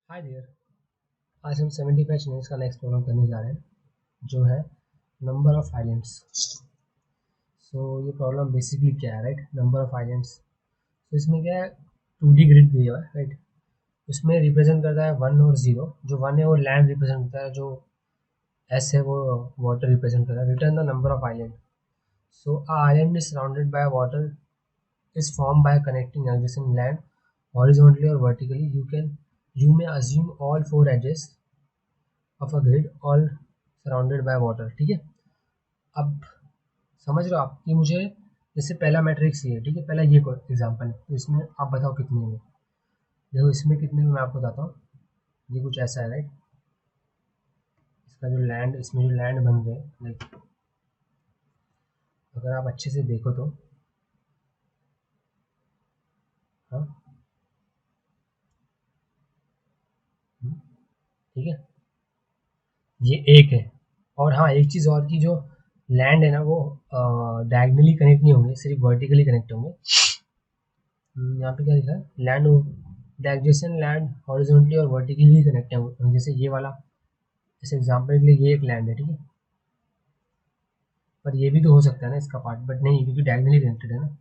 Hi dear. आज हम 75 channels का नेक्स्ट प्रॉब्लम करने जा रहे हैं जो है नंबर ऑफ आइलैंड्स। सो ये प्रॉब्लम बेसिकली क्या है, राइट? Number of islands. तो इसमें क्या है, 2D ग्रिड दिया हुआ है, राइट? उसमें रिप्रेजेंट करता है 1 और 0। जो 1 है वो लैंड रिप्रेजेंट करता है, जो एस है वो वाटर रिप्रेजेंट करता है। Return the number of island. So a island is surrounded by water is formed by connecting adjacent land horizontally or vertically. You may assume all four edges of a grid all surrounded by water। ठीक है, अब समझ रहे हो आप कि मुझे जैसे पहला मैट्रिक्स ये है, ठीक है, पहला ये कोई एग्जांपल है, तो इसमें आप बताओ कितने में। देखो इसमें कितने में मैं आपको बताता हूँ। ये कुछ ऐसा है, राइट? इसका जो लैंड, इसमें जो लैंड बन गए, लाइक अगर आप अच्छे से देखो तो, हाँ, ठीक है, ये एक है। और हाँ, एक चीज़ और की, जो लैंड है ना वो डायगनली कनेक्ट नहीं होंगे, सिर्फ वर्टिकली कनेक्ट होंगे। यहाँ पे क्या लिखा है, land the adjacent land horizontally और वर्टिकली कनेक्ट है। जैसे ये वाला, जैसे एग्जांपल के लिए ये एक लैंड है, ठीक है, पर ये भी तो हो सकता है ना इसका पार्ट, बट नहीं, क्योंकि डायगनली कनेक्टेड है ना।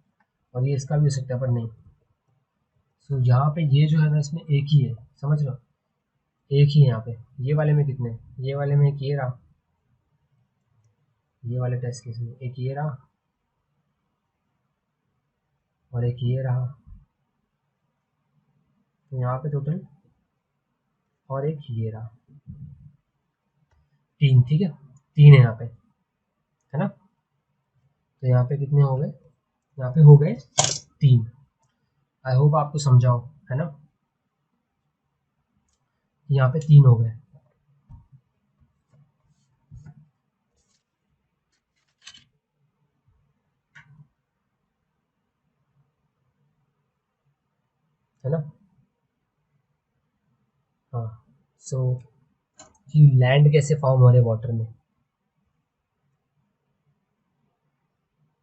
और ये इसका भी हो सकता है, पर नहीं। सो यहाँ पे ये जो है ना, इसमें एक ही है, समझ रहे हो? एक ही है यहाँ पे। ये वाले में कितने, ये वाले में एक ये रहा, ये वाले टेस्ट केस में एक ये रहा और एक ये रहा। तो यहाँ पे टोटल, और एक ये रहा, तीन। ठीक है, तीन है यहाँ पे, है ना? तो यहाँ पे कितने हो गए, यहाँ पे हो गए तीन। आई होप आपको समझाओ, है ना? यहाँ पे तीन हो गए, है ना? हाँ। सो कि लैंड कैसे फॉर्म हो रहे वाटर में,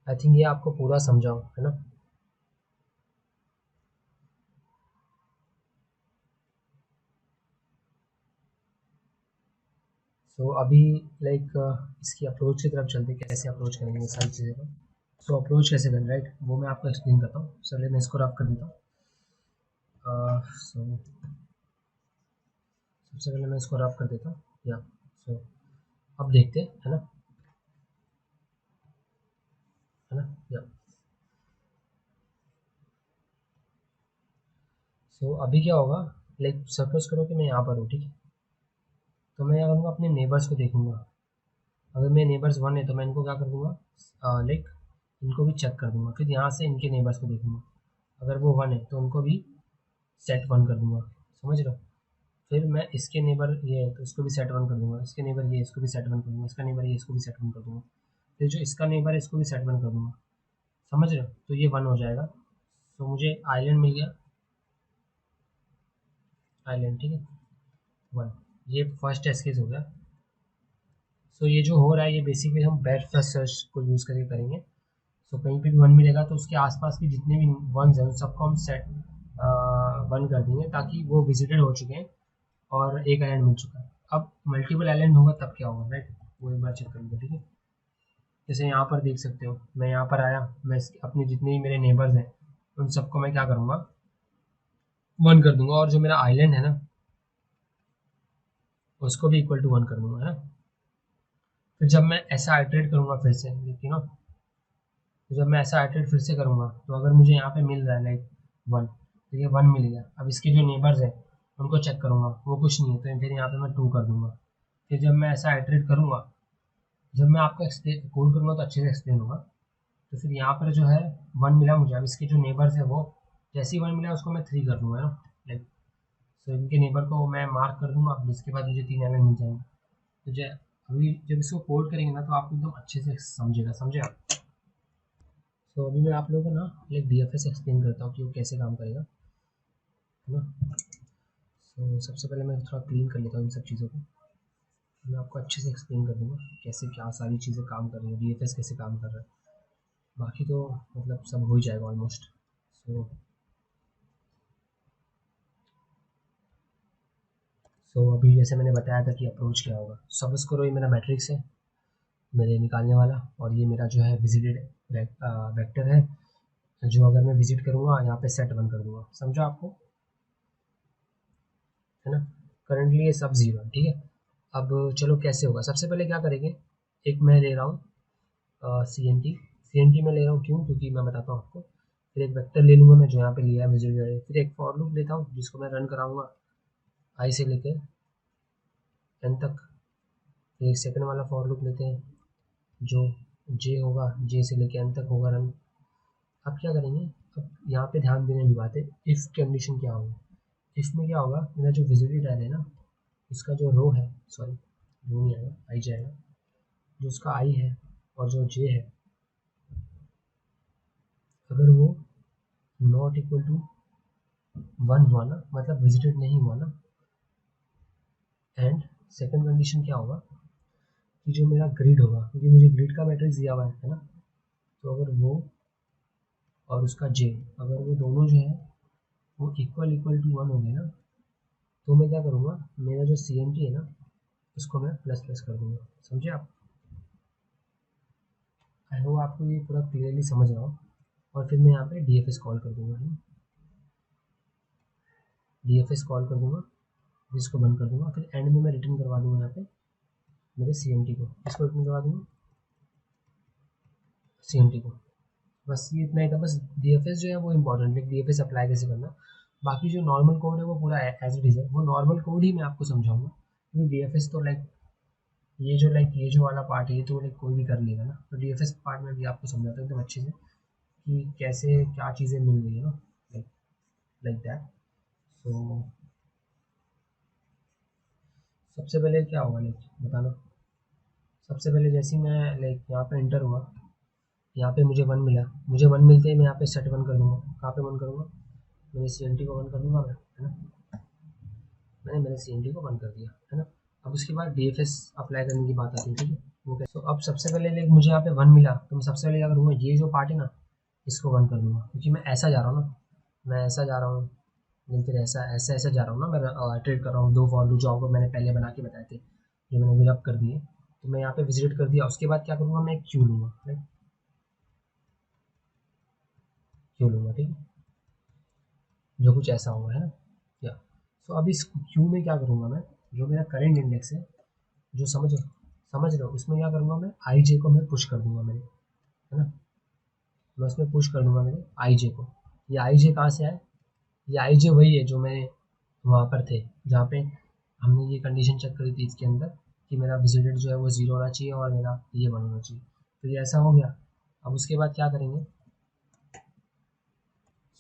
आई थिंक ये आपको पूरा समझाओ, है ना? सो अभी लाइक इसकी अप्रोच की तरफ चलते, कैसे अप्रोच करेंगे ये सारी चीज़ें को। सो अप्रोच कैसे करें, राइट, वो मैं आपको एक्सप्लेन करता हूँ। चलिए मैं इसको रफ कर देता हूँ। सो सबसे पहले मैं इसको रफ कर देता हूँ, या सो अब देखते हैं, है ना? है ना? या सो अभी क्या होगा, लाइक सपोज करो कि मैं यहाँ पर हूँ, ठीक है, तो मैं क्या करूँगा, अपने नेबर्स को देखूंगा। अगर मेरे नेबर्स वन है तो मैं इनको क्या कर दूंगा, लाइक इनको भी चेक कर दूंगा। फिर यहाँ से इनके नेबर्स को देखूंगा, अगर वो वन है तो उनको भी सेट वन कर दूंगा, समझ रहे हो? फिर मैं इसके नेबर ये है तो इसको भी सेट वन कर दूंगा, इसके नेबर ये, इसको भी सेट वन कर दूंगा, इसका नेबर ये, इसको भी सेट वन कर दूंगा। फिर जो इसका नेबर है इसको भी सेट वन कर दूंगा, समझ रहे हो? तो ये वन हो जाएगा। तो मुझे आइलैंड मिल गया, आइलैंड, ठीक है, वन। ये फर्स्ट टेस्ट केस हो गया। सो ये जो हो रहा है ये बेसिकली हम बेस्ट फर्स्ट सर्च को यूज़ करके करेंगे। सो कहीं पे भी वन मिलेगा तो उसके आसपास की जितने भी वंस हैं उन सबको हम सेट वन कर देंगे, ताकि वो विजिटेड हो चुके हैं और एक आइलैंड मिल चुका है। अब मल्टीपल आइलैंड होगा तब क्या होगा, राइट? वो एक बार चेक कर लीजिए, ठीक है। जैसे यहाँ पर देख सकते हो, मैं यहाँ पर आया, मैं अपने जितने भी मेरे नेबर्स हैं उन सबको मैं क्या करूँगा, वन कर दूंगा, और जो मेरा आइलैंड है ना उसको भी इक्वल टू वन कर दूंगा, है ना? फिर जब मैं ऐसा आइटरेट करूँगा फिर से, देखिए ना, तो जब मैं ऐसा आइटरेट फिर से करूँगा तो अगर मुझे यहाँ पे मिल रहा है लाइक वन, तो ये वन मिल गया। अब इसके जो नेबर्स हैं उनको चेक करूँगा, वो कुछ नहीं है, तो फिर यहाँ पे मैं टू कर दूंगा। फिर जब मैं ऐसा आइटरेट करूँगा, जब मैं आपको एक्सप्लेन कोड करूँगा तो अच्छे से एक्सप्लेन होगा। तो फिर यहाँ पर जो है वन मिला मुझे, अब इसके जो नेबर्स है वो, जैसे ही वन मिला उसको मैं थ्री कर दूंगा, है ना? लाइक सो इनके नेबर को मैं मार्क कर दूंगा, जिसके बाद मुझे तीन एलिमेंट मिल जाएंगे। तो जय अभी जब इसको कोड करेंगे ना तो आपको एकदम अच्छे से समझेगा, समझे आप? तो अभी मैं आप लोगों को ना लाइक DFS एक्सप्लेन करता हूँ कि वो कैसे काम करेगा, है ना? सो सबसे पहले मैं थोड़ा क्लीन कर लेता हूँ इन सब चीज़ों को। मैं आपको अच्छे से एक्सप्लेन कर दूंगा कैसे क्या सारी चीज़ें काम कर रही है, DFS कैसे काम कर रहा है। बाकी तो मतलब सब हो ही जाएगा ऑलमोस्ट। सो सो अभी जैसे मैंने बताया था कि अप्रोच क्या होगा। सपोज करो ये मेरा मैट्रिक्स है मेरे निकालने वाला, और ये मेरा जो है विजिटेड वेक्टर है, जो अगर मैं विजिट करूँगा यहाँ पे सेट 1 कर दूंगा। समझा आपको, है ना। करंटली ये सब 0 है, ठीक है। अब चलो कैसे होगा, सबसे पहले क्या करेंगे, एक मैं ले रहा हूँ सी एन टी में ले रहा हूँ, क्यों, क्योंकि मैं बताता हूँ आपको। फिर एक वेक्टर ले लूँगा मैं जो यहाँ पे लिया है विजिट, फिर एक फॉर लूप लेता हूँ जिसको मैं रन कराऊंगा आई से लेकर एन तक। फिर एक सेकंड वाला फॉर लूप लेते हैं जो जे होगा, जे से लेकर एन तक होगा रन। अब क्या करेंगे, अब यहाँ पे ध्यान देने की बात है, इफ़ कंडीशन क्या होगी। इफ़ में क्या होगा, मेरा जो विजिटेड है ना, उसका जो रो है, सॉरी रो नहीं आएगा, आई जाएगा, जो उसका आई है और जो जे है, अगर वो नॉट इक्वल टू 1 हुआ ना, मतलब विजिटेड नहीं हुआ ना, एंड सेकंड कंडीशन क्या होगा कि जो मेरा ग्रिड होगा, क्योंकि मुझे ग्रिड का मैट्रिक्स दिया हुआ है ना, तो अगर वो और उसका जे, अगर वो दोनों जो है वो इक्वल इक्वल टू 1 हो गए ना, तो मैं क्या करूँगा, मेरा जो सी एन टी है ना, उसको मैं प्लस प्लस कर दूँगा। समझे आप, आई होप आपको ये पूरा क्लियरली समझ रहा हो। और फिर मैं यहाँ पे डी एफ एस कॉल कर दूँगा, डी एफ एस कॉल कर दूँगा, जिसको बंद कर दूँगा। फिर एंड में मैं रिटर्न करवा दूँगा यहाँ पे मेरे सी एन टी को, इसको रिटर्न करवा दूँगा सी एन टी को। बस ये इतना ही था। बस डी एफ एस जो है वो इम्पोर्टेंट है, डी एफ एस अप्लाई कैसे करना। बाकी जो नॉर्मल कोड है वो पूरा एज इट इज़ है, वो नॉर्मल कोड ही मैं आपको समझाऊंगा, क्योंकि डी एफ एस तो ये जो वाला पार्ट है ये तो लाइक कोई भी कर लेगा ना, तो डी एफ एस पार्ट में भी आपको समझाता हूँ एकदम अच्छे से कि कैसे क्या चीज़ें मिल रही है ना, लाइक लाइक दैट। सो सबसे पहले क्या होगा लाइक बताना। सबसे पहले जैसे ही मैं लाइक यहाँ पे इंटर हुआ, यहाँ पे मुझे 1 मिला, मुझे 1 मिलते ही मैं यहाँ पे सेट 1 कर दूँगा। कहाँ पे 1 करूँगा, मेरे सी एन टी को 1 कर दूँगा मैं, है ना। मैंने मेरे सी एन टी को 1 कर दिया, है ना। अब उसके बाद डी एफ एस अप्लाई करने की बात आती है, ठीक है। वो कैसे, तो अब सबसे पहले लाइक मुझे यहाँ पे 1 मिला, तो मैं सबसे पहले क्या करूँगा, ये जो पार्ट है ना, इसको 1 कर दूँगा, क्योंकि मैं ऐसा जा रहा हूँ ना, मैं ऐसा जा रहा हूँ, लेकिन फिर ऐसा ऐसा ऐसा जा रहा हूँ ना, मैं ट्रेड कर रहा हूँ 2 फॉर लूप जो आपको मैंने पहले बना के बताए थे, जो मैंने विलअप कर दिए। तो मैं यहाँ पे विजिट कर दिया, उसके बाद क्या करूँगा, मैं एक क्यू लूँगा, राइट, क्यू लूँगा, ठीक है, जो कुछ ऐसा होगा, है ना। या सो अब इस क्यू में क्या करूँगा मैं, जो मेरा करेंट इंडेक्स है, जो समझ रहे हो, उसमें क्या करूँगा मैं, आई जे को मैं पुश कर दूँगा मेरे, है ना। मैं उसमें पुश कर दूँगा मेरे आई जे को। ये आई जे कहाँ से आए, ये आई जे वही है जो मैं वहाँ पर थे, जहाँ पे हमने ये कंडीशन चेक करी थी इसके अंदर कि मेरा विजिटेड जो है वो 0 होना चाहिए और मेरा ये 1 होना चाहिए। तो ये ऐसा हो गया। अब उसके बाद क्या करेंगे,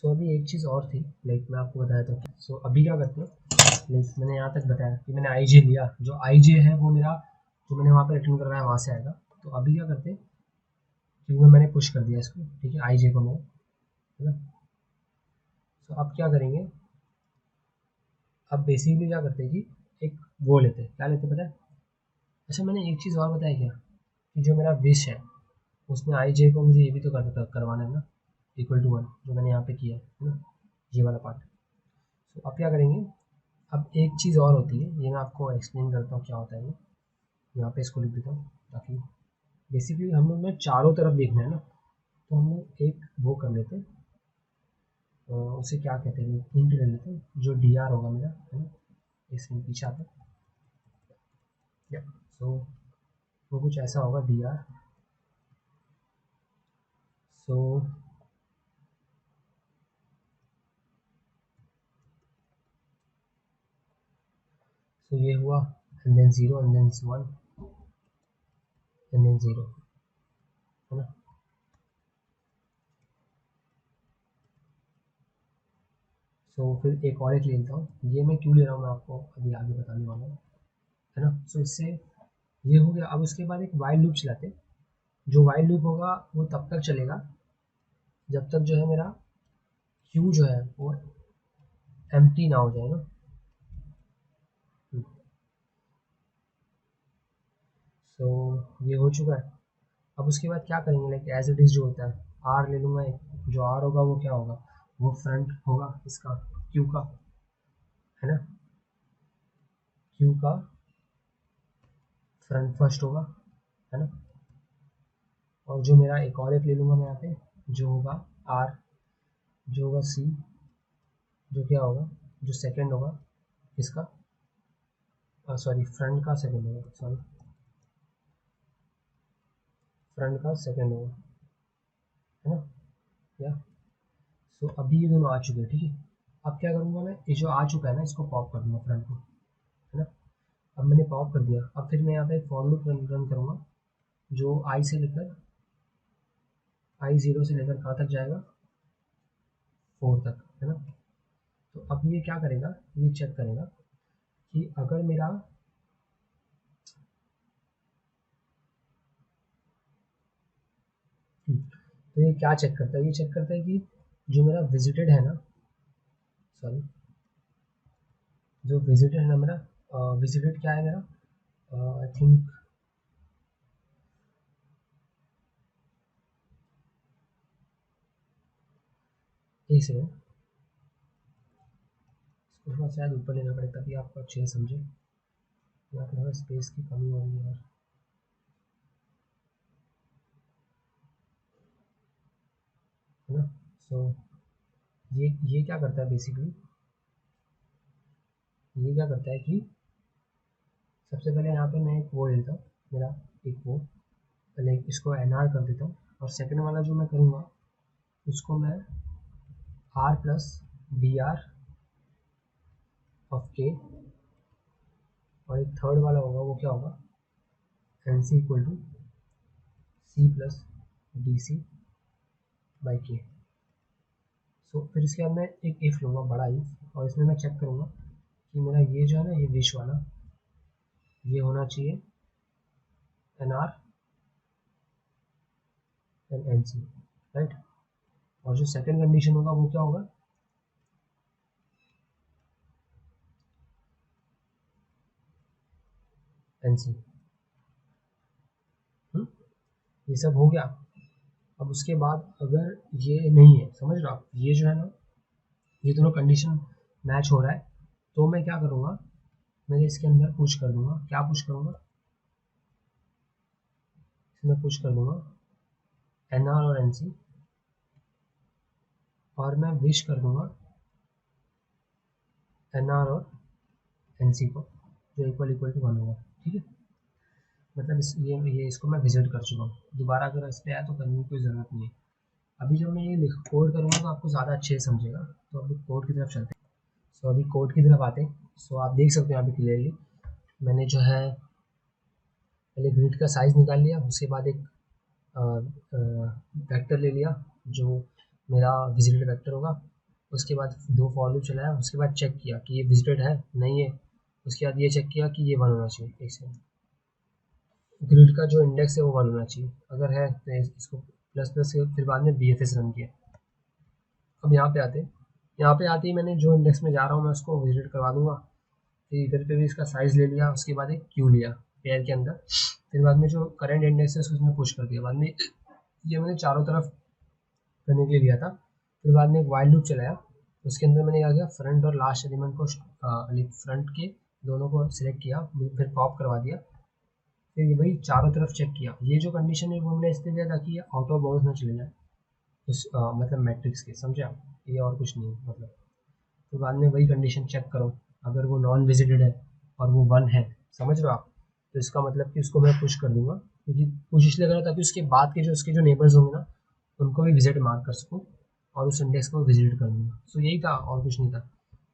सो अभी एक चीज़ और थी, लाइक मैं आपको बताया था। सो अभी क्या करते हैं, लाइक मैंने यहाँ तक बताया कि मैंने आई जे लिया, जो आई जे है वो मेरा जो मैंने वहाँ पे रिटर्न करना है वहाँ से आएगा। तो अभी क्या करते हैं, क्योंकि मैंने पुश कर दिया इसको, ठीक है, आई जे को मैं, है ना। तो अब क्या करेंगे, अब बेसिकली क्या करते हैं कि एक वो लेते हैं, क्या लेते हैं पता है। अच्छा मैंने एक चीज़ और बताया क्या, कि जो मेरा विश है उसमें आई जे को मुझे ये भी तो करवाना है ना, इक्वल टू 1, जो मैंने यहाँ पे किया है ना, ये वाला पार्ट। तो अब क्या करेंगे, अब एक चीज़ और होती है, ये मैं आपको एक्सप्लेन करता हूँ क्या होता है ये। यहाँ पे इसको लिख देता हूँ ताकि बेसिकली हम लोग ने चारों तरफ देखना है ना, तो हम लोग एक वो कर लेते हैं, उसे क्या कहते हैं, हिंट ले लेते हैं, जो डी आर होगा मेरा, है ना, इसमें पीछे आता है या। सो वो कुछ ऐसा होगा डी आर। सो सो ये हुआ, and then 0 and then 1 and then 0, है ना। सो फिर एक और एक ले लेता हूँ, ये मैं क्यों ले रहा हूँ मैं आपको अभी आगे बताने वाला हूँ, है ना। सो इससे ये हो गया। अब उसके बाद एक वाइल लूप चलाते हैं, जो वाइल लूप होगा वो तब तक चलेगा जब तक जो है मेरा क्यू जो है वो एम्प्टी ना हो जाए ना। सो ये हो चुका है। अब उसके बाद क्या करेंगे, लाइक एज इट इज़ जो होता है, आर ले लूँगा एक, जो आर होगा वो क्या होगा, वो फ्रंट होगा इसका क्यू का, है ना। क्यू का फ्रंट फर्स्ट होगा, है ना। और जो मेरा एक और एक ले लूँगा मैं यहाँ पे, जो होगा आर, जो होगा सी, जो क्या होगा, जो सेकंड होगा इसका, सॉरी फ्रंट का सेकंड होगा, सॉरी फ्रंट का सेकंड होगा, है ना। या सो अभी ये दोनों आ चुके हैं, ठीक है। अब क्या करूँगा मैं, ये जो आ चुका है ना इसको पॉप कर दूँगा फ्रंट को, है ना। अब मैंने पॉप कर दिया। अब फिर मैं यहाँ पे फॉर लूप रन करूँगा, जो आई से लेकर आई जीरो से लेकर कहाँ तक जाएगा, 4 तक, है ना। तो अब ये क्या करेगा, ये चेक करेगा कि अगर मेरा तो ये क्या चेक करता है, ये चेक करता है कि जो मेरा विजिटेड है ना, सॉरी जो विजिटेड है ना मेरा, विजिटेड क्या है मेरा, आई थिंक एक सेकेंड, इसको थोड़ा शायद ऊपर लेना पड़ेगा तभी आपको अच्छे से समझे। यहाँ पे थोड़ा स्पेस की कमी हो रही है यार, है ना। सो ये क्या करता है बेसिकली, ये क्या करता है कि सबसे पहले यहाँ पे मैं एक वो लेता हूँ, मेरा एक वो पहले इसको एन आर कर देता हूँ, और सेकंड वाला जो मैं करूँगा उसको मैं R plus B R of K, और एक थर्ड वाला होगा वो क्या होगा, N C equal to C plus D C by K. So फिर इसके बाद मैं एक इफ लूँगा, बड़ा इफ, और इसमें मैं चेक करूँगा कि मेरा ये जो है ना, ये विश वाला ये होना चाहिए N R and N C, right. और जो सेकंड कंडीशन होगा वो क्या होगा, एन सी। ये सब हो गया। अब उसके बाद अगर ये नहीं है, समझ रहे हो आप, ये जो है ना, ये दोनों कंडीशन मैच हो रहा है, तो मैं क्या करूँगा, मैं इसके अंदर पुश कर दूंगा, क्या पुश करूँगा, इसमें पुश कर दूंगा एन आर और एन सी, और मैं विश कर दूंगा एन आर और एन सी को, जो इक्वल इक्वल टू 1 होगा, ठीक है। मतलब ये इसको मैं विजिट कर चुका हूँ, दोबारा अगर इस पर आया तो करने की कोई ज़रूरत नहीं है। अभी जब मैं ये कोड करूँगा तो आपको ज़्यादा अच्छे से समझेगा, तो अभी कोड की तरफ चलते हैं। सो अभी कोड की तरफ आते हैं। सो आप देख सकते हो यहाँ पे क्लियरली मैंने जो है पहले ग्रिड का साइज़ निकाल लिया, उसके बाद एक वेक्टर ले लिया जो मेरा विजिटेड वेक्टर होगा, उसके बाद दो फॉर लूप चलाया, उसके बाद चेक किया कि ये विजिटेड है नहीं है, उसके बाद ये चेक किया कि ये 1 होना चाहिए, एक सेकंड, ग्रिड का जो इंडेक्स है वो 1 होना चाहिए, अगर है तो इसको प्लस प्लस फिर बाद में बी एफ एस रन किया। अब यहाँ पे आते हैं, यहाँ पे आते ही मैंने जो इंडेक्स में जा रहा हूँ मैं उसको विजिट करवा दूंगा, फिर इधर पे भी इसका साइज़ ले लिया, उसके बाद एक क्यू लिया पेयर के अंदर, फिर बाद में जो करंट इंडेक्स है उसमें पुश कर दिया, बाद में ये मैंने चारों तरफ करने के लिए लिया था। फिर बाद में एक वाइल लूप चलाया, उसके अंदर मैंने क्या किया, फ्रंट और लास्ट एलिमेंट को फ्रंट के दोनों को सिलेक्ट किया, फिर पॉप करवा दिया, फिर ये भाई चारों तरफ चेक किया। ये जो कंडीशन है वो मैंने इसलिए दिया ताकि ये आउट ऑफ बाउंड्स ना चले जाए उस मतलब मैट्रिक्स के, समझे आप, ये और कुछ नहीं मतलब। फिर बाद में वही कंडीशन चेक करो, अगर वो नॉन विजिटेड है और वो 1 है, समझ रहे हो आप, तो इसका मतलब कि उसको मैं पुश कर दूंगा, क्योंकि पुश इसलिए करा ताकि उसके बाद के जो उसके जो नेबर्स होंगे ना उनको भी विजिट मार्क कर सकूँ, और उस इंडेक्स को विजिट कर दूँगा। सो यही था और कुछ नहीं था।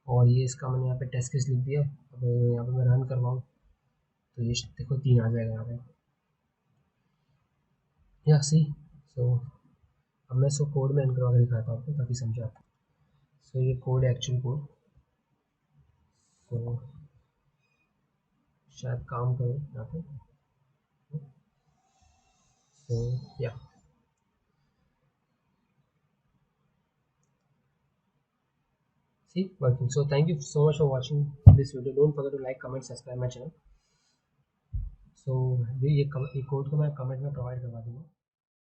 और ये इसका मैंने यहाँ पे टेस्ट केस लिख दिया, अब यहाँ पे मैं रन करवाऊँ तो ये देखो 3 आ जाएगा यहाँ पे, या सी। सो अब मैं इसको कोड में रन करवा के दिखाता हूँ आपको ताकि समझे आप। सो ये कोड है एक्चुअल कोड, सो शायद काम करो यहाँ पे। सो या see working. So thank you so much for watching this video. Don't forget to like, comment, subscribe my channel. So ये कोड को मैं कमेंट में प्रोवाइड करवा दूँगा।